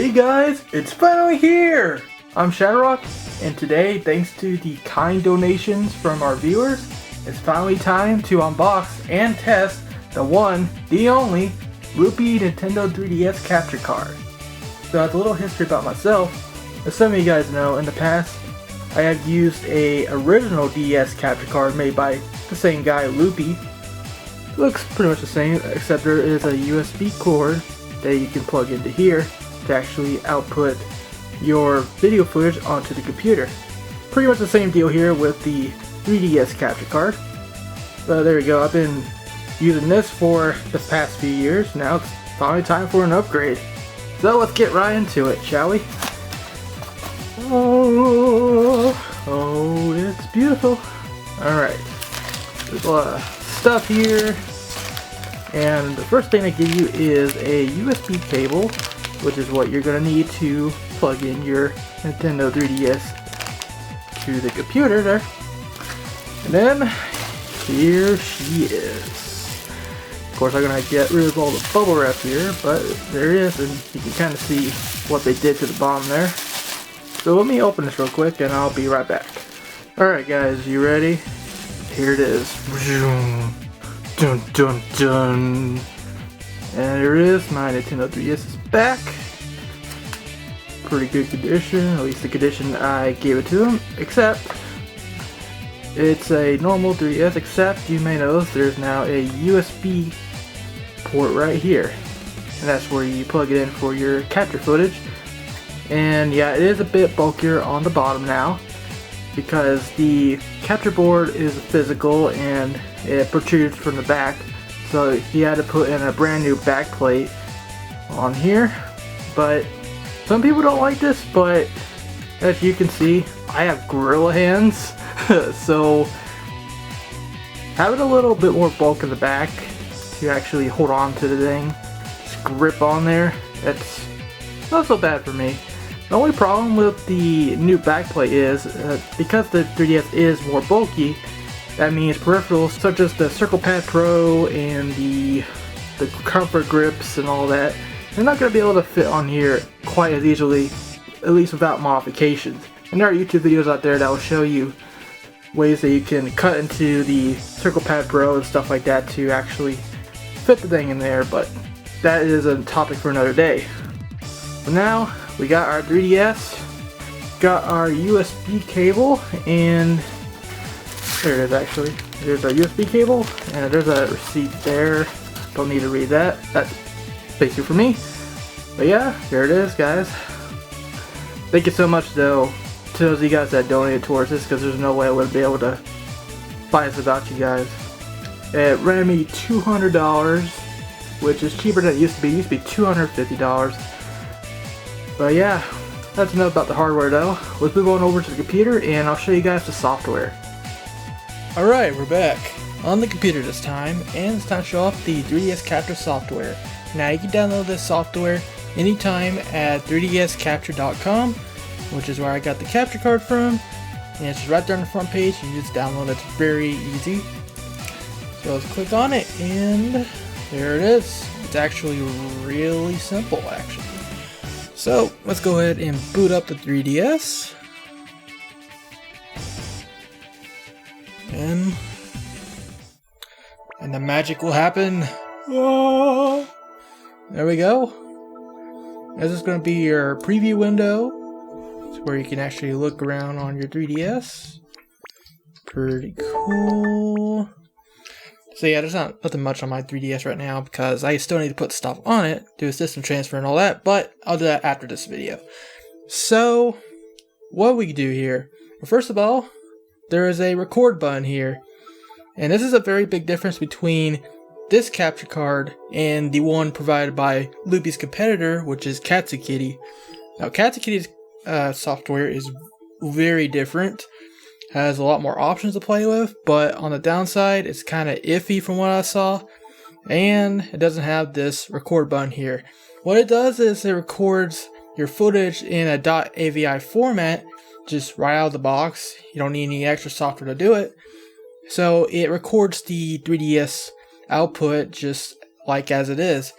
Hey guys, it's finally here! I'm ShadowRock, and today, thanks to the kind donations from our viewers, it's finally time to unbox and test the one, the only, Loopy Nintendo 3DS capture card. So as a little history about myself, as some of you guys know, in the past, I have used a original DS capture card made by the same guy, Loopy. It looks pretty much the same, except there is a USB cord that you can plug into here to actually output your video footage onto the computer. Pretty much the same deal here with the 3DS capture card. But there you go, I've been using this for the past few years. Now it's finally time for an upgrade. So let's get right into it, shall we? Oh, it's beautiful. Alright, there's a lot of stuff here. And the first thing I give you is a USB cable, which is what you're going to need to plug in your Nintendo 3DS to the computer there. And then, here she is. Of course, I'm going to get rid of all the bubble wrap here, but there it is, and you can kind of see what they did to the bottom there. So let me open this real quick, and I'll be right back. Alright guys, you ready? Here it is. Dun dun dun. And there it is, my Nintendo 3DS is back. Pretty good condition, at least the condition I gave it to him, except it's a normal 3DS, except you may notice there's now a USB port right here. And that's where you plug it in for your capture footage. And yeah, it is a bit bulkier on the bottom now, because the capture board is physical and it protrudes from the back, so he had to put in a brand new back plate on here. But some people don't like this, but as you can see, I have gorilla hands, so having a little bit more bulk in the back to actually hold on to the thing, just grip on there, it's not so bad for me. The only problem with the new backplate is, because the 3DS is more bulky, that means peripherals such as the Circle Pad Pro and the comfort grips and all that, they're not going to be able to fit on here quite as easily, at least without modifications. And there are YouTube videos out there that will show you ways that you can cut into the Circle Pad Pro and stuff like that to actually fit the thing in there, but that is a topic for another day. So now, we got our 3DS, got our USB cable, and there it is actually. There's our USB cable, and there's a receipt there. Don't need to read that. That's basically for me. But yeah, there it is, guys. Thank you so much though to those of you guys that donated towards this, because there's no way I would be able to buy this without you guys. It ran me $200, which is cheaper than it used to be. It used to be $250. But yeah, that's enough about the hardware though. Let's move on over to the computer and I'll show you guys the software. Alright, we're back on the computer this time, and it's time to show off the 3DS Capture software. Now you can download this software anytime at 3dscapture.com, which is where I got the capture card from, and it's just right there on the front page. You just download it, it's very easy. So let's click on it and there it is. It's actually really simple actually. So let's go ahead and boot up the 3DS. And the magic will happen. Oh, there we go. This is going to be your preview window. It's where you can actually look around on your 3DS. Pretty cool. So yeah, there's nothing much on my 3DS right now because I still need to put stuff on it, do a system transfer and all that, but I'll do that after this video. So, what we can do here, well, first of all, there is a record button here, and this is a very big difference between this capture card and the one provided by Loopy's competitor, which is Katsukitty. Now, Katsukitty's software is very different. Has a lot more options to play with, but on the downside, it's kind of iffy from what I saw, and it doesn't have this record button here. What it does is it records your footage in a .avi format, just right out of the box. You don't need any extra software to do it. So it records the 3DS output just like as it is.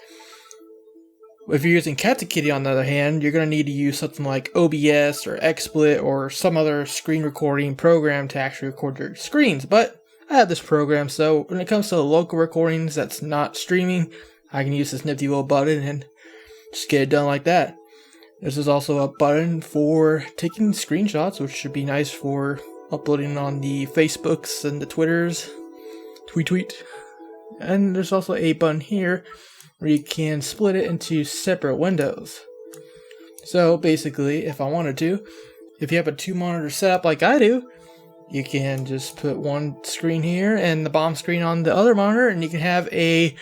If you're using Kitty on the other hand, you're going to need to use something like OBS or XSplit or some other screen recording program to actually record your screens. But I have this program, so when it comes to local recordings that's not streaming, I can use this nifty little button and just get it done like that. This is also a button for taking screenshots, which should be nice for uploading on the Facebooks and the Twitters. Tweet. And there's also a button here where you can split it into separate windows. So basically, if I wanted to, if you have a 2-monitor setup like I do, you can just put one screen here and the bottom screen on the other monitor, and you can have a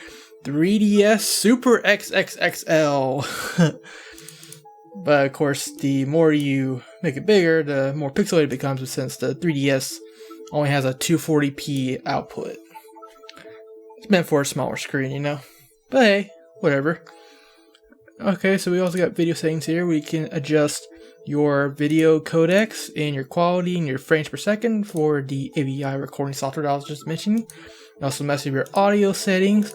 3DS Super XXXL. But of course, the more you make it bigger, the more pixelated it becomes, since the 3DS only has a 240p output. It's meant for a smaller screen, you know. But hey, whatever. Okay, so we also got video settings here where you can adjust your video codecs and your quality and your frames per second for the AVI recording software that I was just mentioning. You also mess with your audio settings.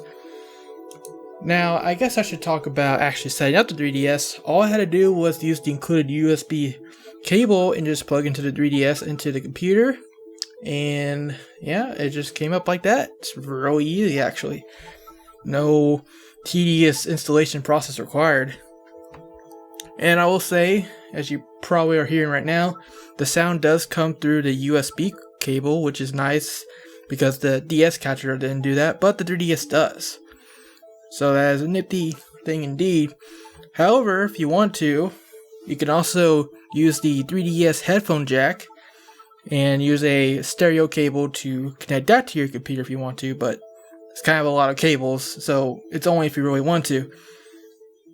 Now, I guess I should talk about actually setting up the 3DS. All I had to do was use the included USB cable and just plug into the 3DS into the computer. And yeah, it just came up like that. It's really easy, actually. No tedious installation process required. And I will say, as you probably are hearing right now, the sound does come through the USB cable, which is nice because the DS catcher didn't do that, but the 3DS does. So that is a nifty thing indeed. However, if you want to, you can also use the 3DS headphone jack and use a stereo cable to connect that to your computer if you want to, but it's kind of a lot of cables, so it's only if you really want to.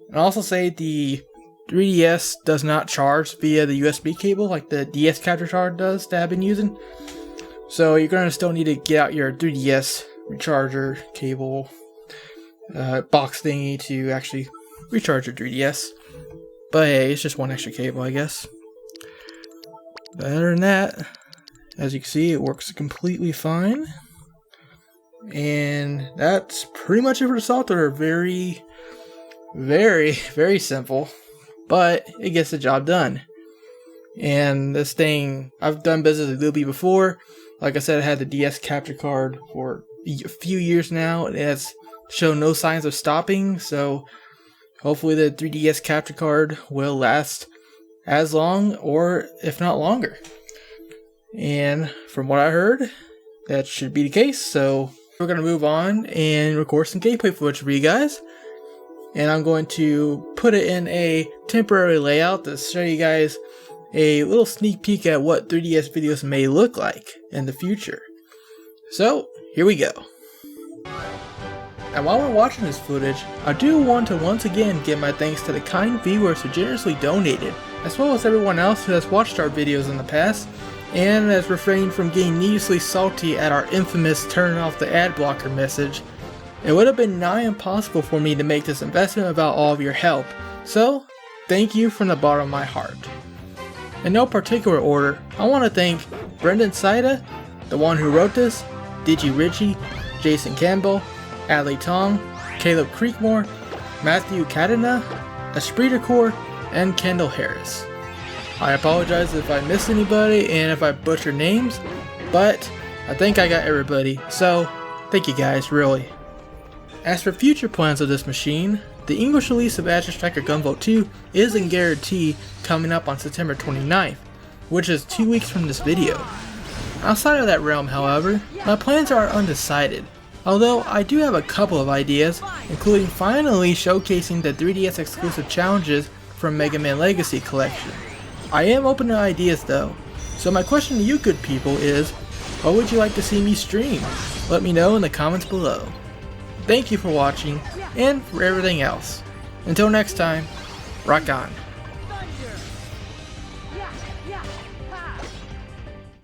And I'll also say the 3DS does not charge via the USB cable like the DS capture card does that I've been using. So you're going to still need to get out your 3DS recharger cable box thingy to actually recharge your 3DS. But hey, it's just one extra cable, I guess. But other than that, as you can see, it works completely fine. And that's pretty much it for the software. Very, very, very simple, but it gets the job done. And this thing, I've done business with Loopy before. Like I said, I had the DS capture card for a few years now. It has shown no signs of stopping, so hopefully the 3DS capture card will last as long, or if not longer. And from what I heard, that should be the case, so we're going to move on and record some gameplay footage for you guys. And I'm going to put it in a temporary layout to show you guys a little sneak peek at what 3DS videos may look like in the future. So, here we go. And while we're watching this footage, I do want to once again give my thanks to the kind viewers who generously donated, as well as everyone else who has watched our videos in the past, and has refrained from getting needlessly salty at our infamous turn off the ad blocker message. It would have been nigh impossible for me to make this investment without all of your help, so thank you from the bottom of my heart. In no particular order, I want to thank Brendan Saida, the one who wrote this, Digi Richie, Jason Campbell, Adley Tong, Caleb Creekmore, Matthew Cadena, Esprit de Corps, and Kendall Harris. I apologize if I missed anybody and if I butchered names, but I think I got everybody, so thank you guys, really. As for future plans of this machine, the English release of Azure Striker Gunvolt 2 is in guarantee coming up on September 29th, which is 2 weeks from this video. Outside of that realm, however, my plans are undecided. Although I do have a couple of ideas, including finally showcasing the 3DS exclusive challenges from Mega Man Legacy Collection. I am open to ideas though, so my question to you good people is, what would you like to see me stream? Let me know in the comments below. Thank you for watching, and for everything else. Until next time, rock on.